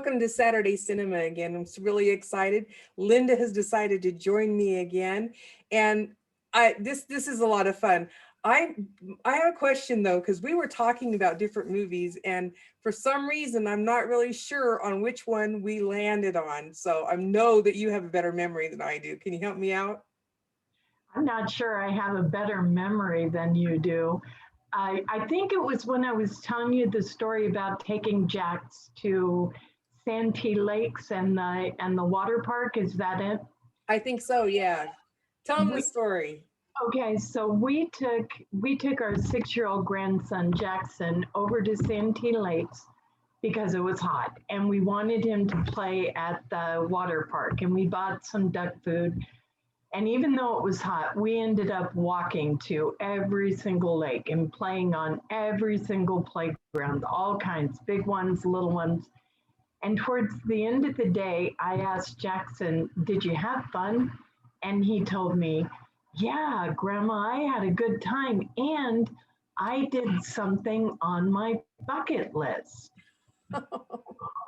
welcome to Saturday Cinema again. I'm really excited. Linda has decided to join me again, and this is a lot of fun. I I have a question though, because we were talking about different movies, and for some reason I'm not really sure on which one we landed on. So I know that you have a better memory than I do. Can you help me out? I'm not sure I have a better memory than you do. I think it was when I was telling you the story about taking Jax to Santee Lakes and the water park. Is that it? I think so. Yeah. Tell them the We, story. okay, so we took our 6-year-old grandson Jackson over to Santee Lakes because it was hot and we wanted him to play at the water park, and we bought some duck food. And even though it was hot, we ended up walking to every single lake and playing on every single playground, all kinds, big ones, little ones. And towards the end of the day, I asked Jackson, "Did you have fun?" And he told me, "Yeah, Grandma, I had a good time. And I did something on my bucket list."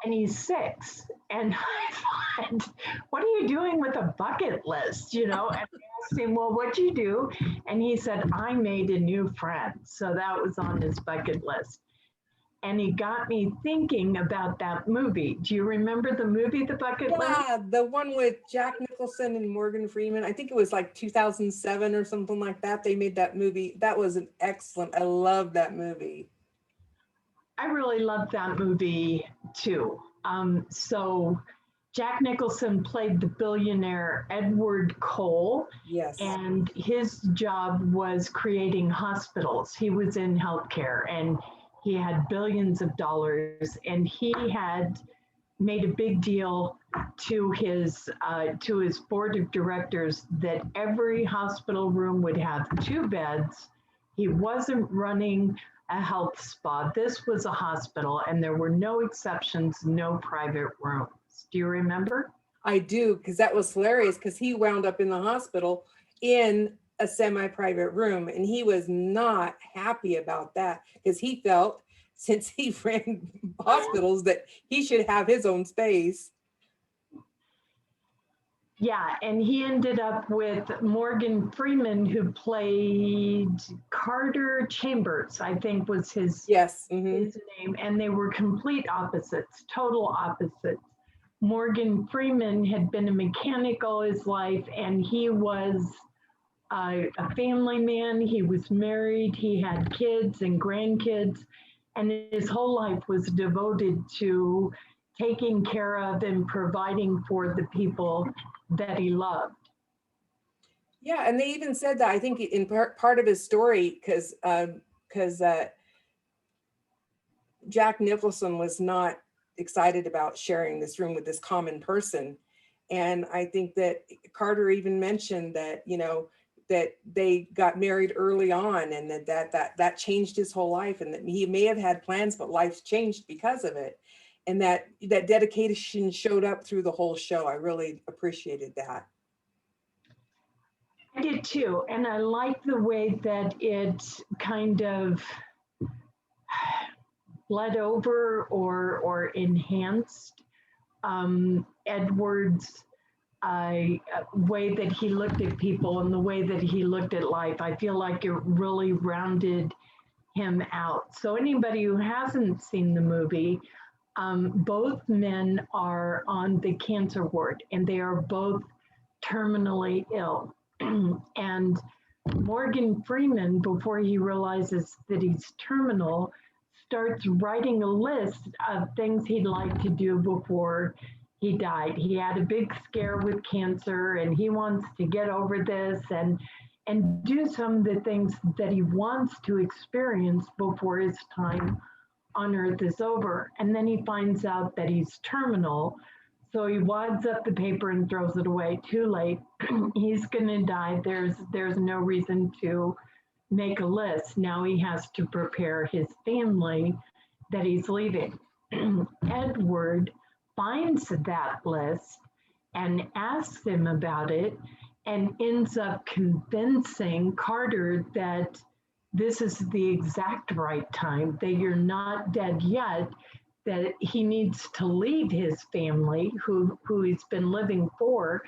And he's 6. And I thought, what are you doing with a bucket list? And I asked him, well, what'd you do? And he said, I made a new friend. So that was on his bucket list. And he got me thinking about that movie. Do you remember the movie, The Bucket List? Yeah, the one with Jack Nicholson and Morgan Freeman. I think it was like 2007 or something like that. They made that movie. That was an excellent. I love that movie. I really loved that movie too. So Jack Nicholson played the billionaire Edward Cole, Yes. and his job was creating hospitals. He was in healthcare and he had billions of dollars, and he had made a big deal to his board of directors that every hospital room would have 2 beds. He wasn't running a health spa. This was a hospital, and there were no exceptions, no private rooms. Do you remember? I do, because that was hilarious, because he wound up in the hospital in a semi-private room, and he was not happy about that, because he felt, since he ran hospitals, that he should have his own space. Yeah, and he ended up with Morgan Freeman, who played Carter Chambers, I think was Yes. his name, and they were complete opposites, total opposites. Morgan Freeman had been a mechanic all his life, and he was a family man. He was married, he had kids and grandkids, and his whole life was devoted to taking care of and providing for the people that he loved. Yeah, and they even said that, I think in part of his story, because Jack Nicholson was not excited about sharing this room with this common person. And I think that Carter even mentioned that, that they got married early on, and that changed his whole life, and that he may have had plans, but life changed because of it. And that dedication showed up through the whole show. I really appreciated that. I did too. And I like the way that it kind of bled over or enhanced Edward's way that he looked at people and the way that he looked at life. I feel like it really rounded him out. So anybody who hasn't seen the movie, both men are on the cancer ward, and they are both terminally ill. And Morgan Freeman, before he realizes that he's terminal, starts writing a list of things he'd like to do before he died. He had a big scare with cancer, and he wants to get over this and do some of the things that he wants to experience before his time on earth is over. And then he finds out that he's terminal. So he wads up the paper and throws it away. Too late. He's going to die. There's no reason to make a list. Now he has to prepare his family that he's leaving. Edward finds that list and asks him about it, and ends up convincing Carter that this is the exact right time, that you're not dead yet, that he needs to leave his family, who he's been living for,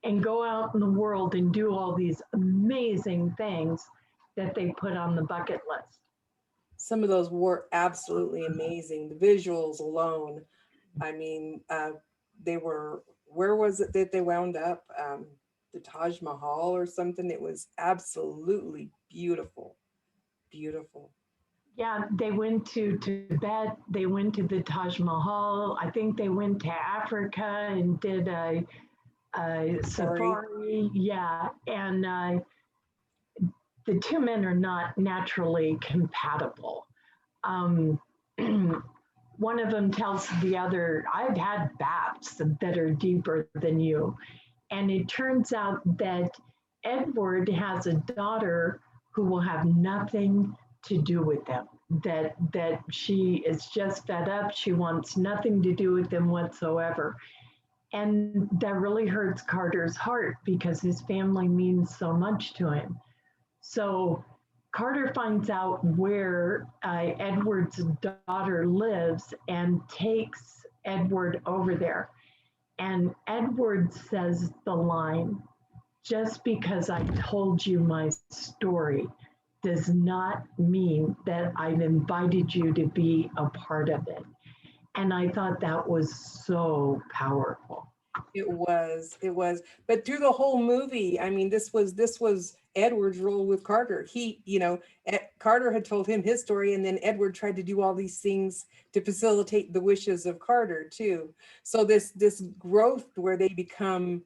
and go out in the world and do all these amazing things that they put on the bucket list. Some of those were absolutely amazing. The visuals alone, I mean, they were, where was it that they wound up? The Taj Mahal or something. It was absolutely beautiful, beautiful. Yeah, they went to Tibet, they went to the Taj Mahal. I think they went to Africa and did a Sorry. safari. Yeah, and the two men are not naturally compatible. Um, one of them tells the other, I've had baths that are deeper than you. And it turns out that Edward has a daughter who will have nothing to do with them. That she is just fed up. She wants nothing to do with them whatsoever. And that really hurts Carter's heart because his family means so much to him. So Carter finds out where Edward's daughter lives and takes Edward over there. And Edward says the line, just because I told you my story does not mean that I've invited you to be a part of it. And I thought that was so powerful. It was, but through the whole movie, I mean, this was Edward's role with Carter. He, Carter had told him his story, and then Edward tried to do all these things to facilitate the wishes of Carter too. So this growth where they become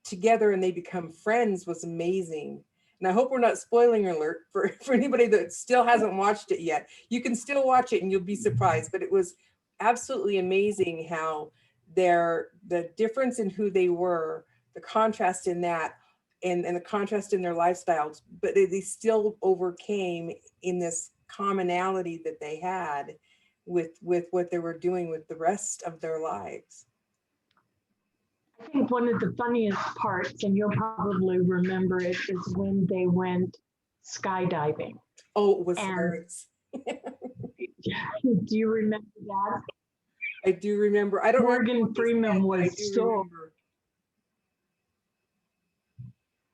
together and they become friends was amazing. And I hope we're not spoiling alert for anybody that still hasn't watched it yet. You can still watch it and you'll be surprised, but it was absolutely amazing how the difference in who they were, the contrast in that, and the contrast in their lifestyles, but they still overcame in this commonality that they had with what they were doing with the rest of their lives. I think one of the funniest parts, and you'll probably remember it, is when they went skydiving. Oh, it was And hilarious. do you remember that? I do remember. I don't remember Morgan what they Freeman said, but I was do so remember.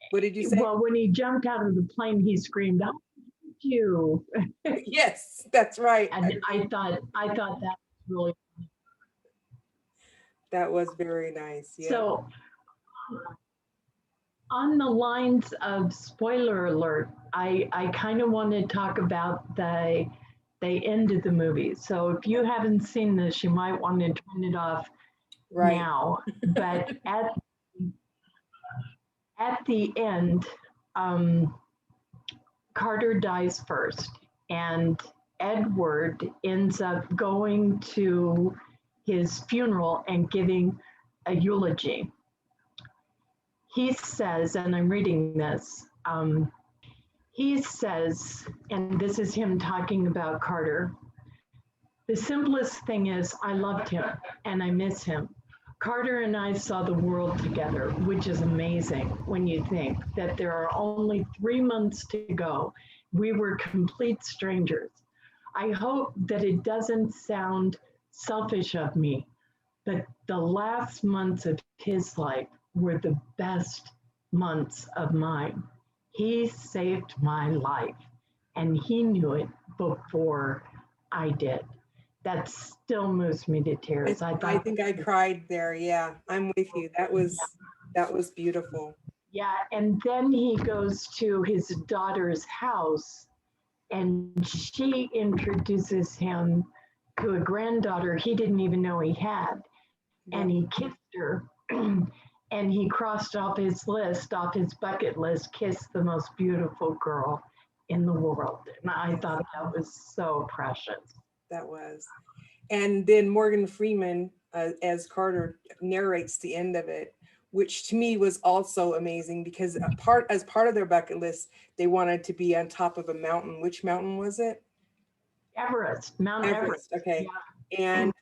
What did you say? well when he jumped out of the plane. He screamed, "Oh, thank you!" Yes, that's right. And I thought that was really That was very nice. Yeah. so. On the lines of spoiler alert, I kind of want to talk about the end of the movie. So if you haven't seen this, you might want to turn it off Right. now. But at the end, Carter dies first, and Edward ends up going to his funeral and giving a eulogy. He says, and I'm reading this, he says, and this is him talking about Carter, the simplest thing is I loved him and I miss him. Carter and I saw the world together, which is amazing when you think that there are only 3 months to go. We were complete strangers. I hope that it doesn't sound selfish of me, but the last months of his life were the best months of mine. He saved my life, and he knew it before I did. That still moves me to tears. I think I cried there. Yeah, I'm with you. That was beautiful. Yeah, and then he goes to his daughter's house, and she introduces him to a granddaughter he didn't even know he had. And he kissed her, and he crossed off his bucket list, kissed the most beautiful girl in the world. And I thought that was so precious. That was. And then Morgan Freeman, as Carter narrates the end of it, which to me was also amazing because as part of their bucket list, they wanted to be on top of a mountain. Which mountain was it? Mount Everest. Okay. Yeah. And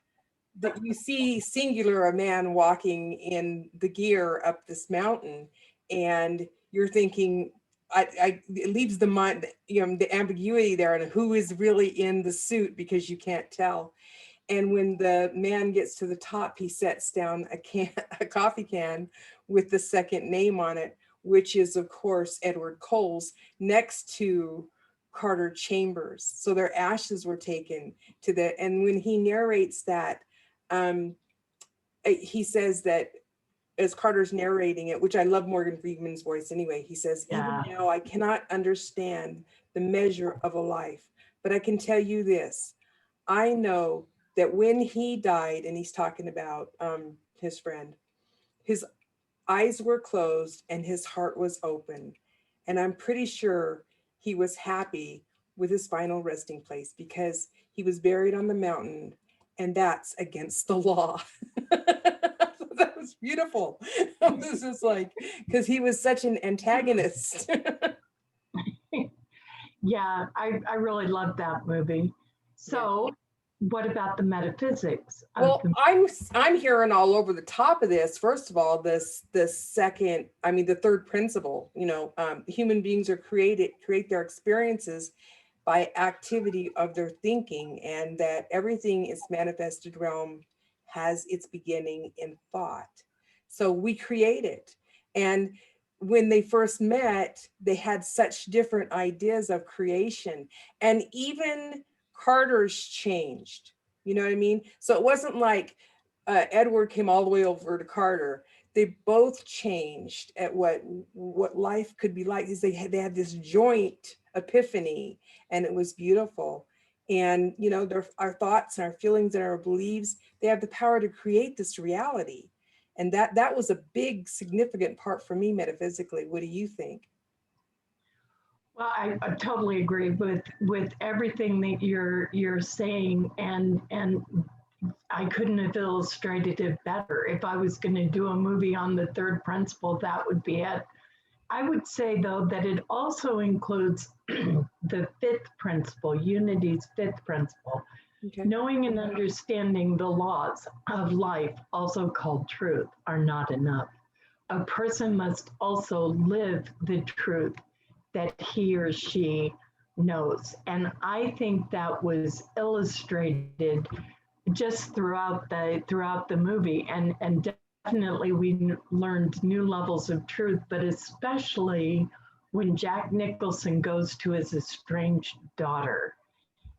you see singular a man walking in the gear up this mountain, and you're thinking, it leaves the mind, the ambiguity there, and who is really in the suit because you can't tell. And when the man gets to the top, he sets down a coffee can with the second name on it, which is of course Edward Cole's, next to Carter Chambers. So their ashes were taken to the, and when he narrates that, he says that as Carter's narrating it, which I love Morgan Freeman's voice anyway, he says, Yeah. even now I cannot understand the measure of a life, but I can tell you this. I know that when he died, and he's talking about his friend, his eyes were closed and his heart was open. And I'm pretty sure he was happy with his final resting place because he was buried on the mountain, and that's against the law. That was beautiful. I was just like, because he was such an antagonist. Yeah, I really loved that movie. So, what about the metaphysics? Well, I'm hearing all over the top of this. First of all, the third principle. Human beings are create their experiences by activity of their thinking, and that everything is manifested realm has its beginning in thought. So we create it. And when they first met, they had such different ideas of creation. And even Carter's changed. You know what I mean? So it wasn't like Edward came all the way over to Carter. They both changed at what life could be like. They had this joint epiphany, and it was beautiful. And our thoughts and our feelings and our beliefs, they have the power to create this reality. And that was a big significant part for me metaphysically. What do you think? Well, I totally agree with everything that you're saying, and I couldn't have illustrated it better. If I was going to do a movie on the third principle, that would be it. I would say, though, that it also includes the fifth principle, unity's fifth principle. Okay. Knowing and understanding the laws of life, also called truth, are not enough. A person must also live the truth that he or she knows. And I think that was illustrated just throughout the movie, and definitely we learned new levels of truth, but especially when Jack Nicholson goes to his estranged daughter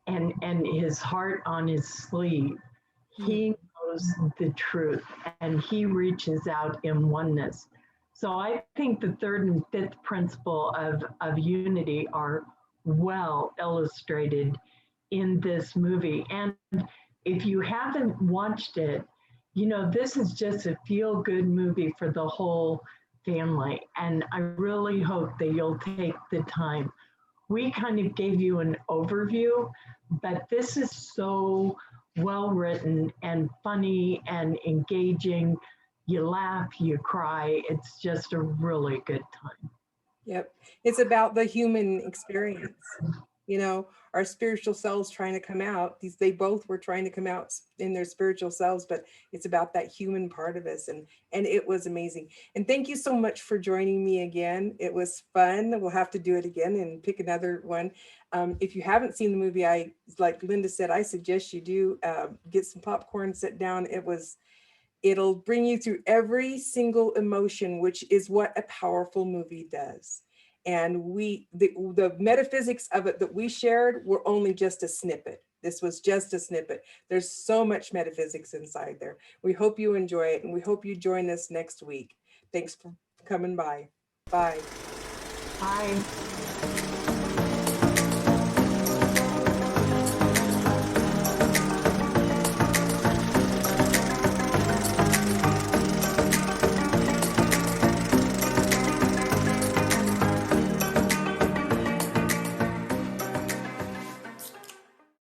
and his heart on his sleeve, he knows the truth and he reaches out in oneness. So I think the third and fifth principle of unity are well illustrated in this movie. And if you haven't watched it, this is just a feel-good movie for the whole family. And I really hope that you'll take the time. We kind of gave you an overview, but this is so well written and funny and engaging. You laugh, you cry. It's just a really good time. Yep. It's about the human experience. Our spiritual selves trying to come out. They both were trying to come out in their spiritual selves, but it's about that human part of us. And it was amazing. And thank you so much for joining me again. It was fun. We'll have to do it again and pick another one. If you haven't seen the movie, like Linda said, I suggest you do get some popcorn, sit down. It'll bring you through every single emotion, which is what a powerful movie does. And the metaphysics of it that we shared were only just a snippet. This was just a snippet. There's so much metaphysics inside there. We hope you enjoy it, and we hope you join us next week. Thanks for coming by. Bye. Bye.